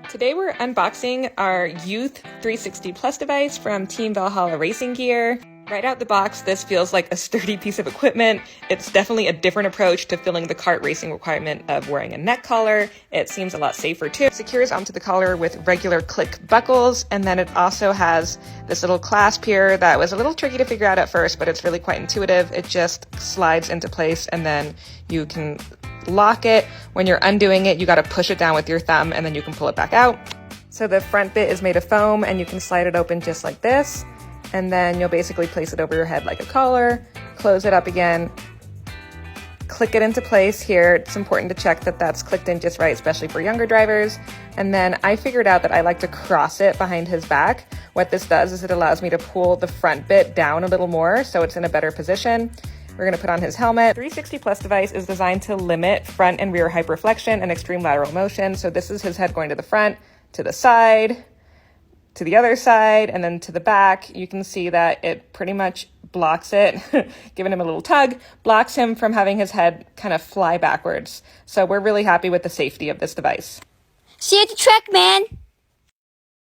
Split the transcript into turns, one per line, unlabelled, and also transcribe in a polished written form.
Today we're unboxing our Youth 360 Plus device from Team Valhalla Racing Gear. Right out the box, this feels like a sturdy piece of equipment. It's definitely a different approach to filling the kart racing requirement of wearing a neck collar. It seems a lot safer too. It secures onto the collar with regular click buckles, and then it also has this little clasp here that was a little tricky to figure out at first, but it's really quite intuitive. It just slides into place and then you can lock it. When you're undoing it, you got to push it down with your thumb and then you can pull it back out. So the front bit is made of foam and you can slide it open just like this. And then you'll basically place it over your head like a collar, close it up again, click it into place here. It's important to check that that's clicked in just right, especially for younger drivers. And then I figured out that I like to cross it behind his back. What this does is it allows me to pull the front bit down a little more so it's in a better position. We're going to put on his helmet. 360 Plus device is designed to limit front and rear hyper-flexion and extreme lateral motion. So this is his head going to the front, to the side, to the other side, and then to the back. You can see that it pretty much blocks it, giving him a little tug, blocks him from having his head kind of fly backwards. So we're really happy with the safety of this device.
See you at the track, man.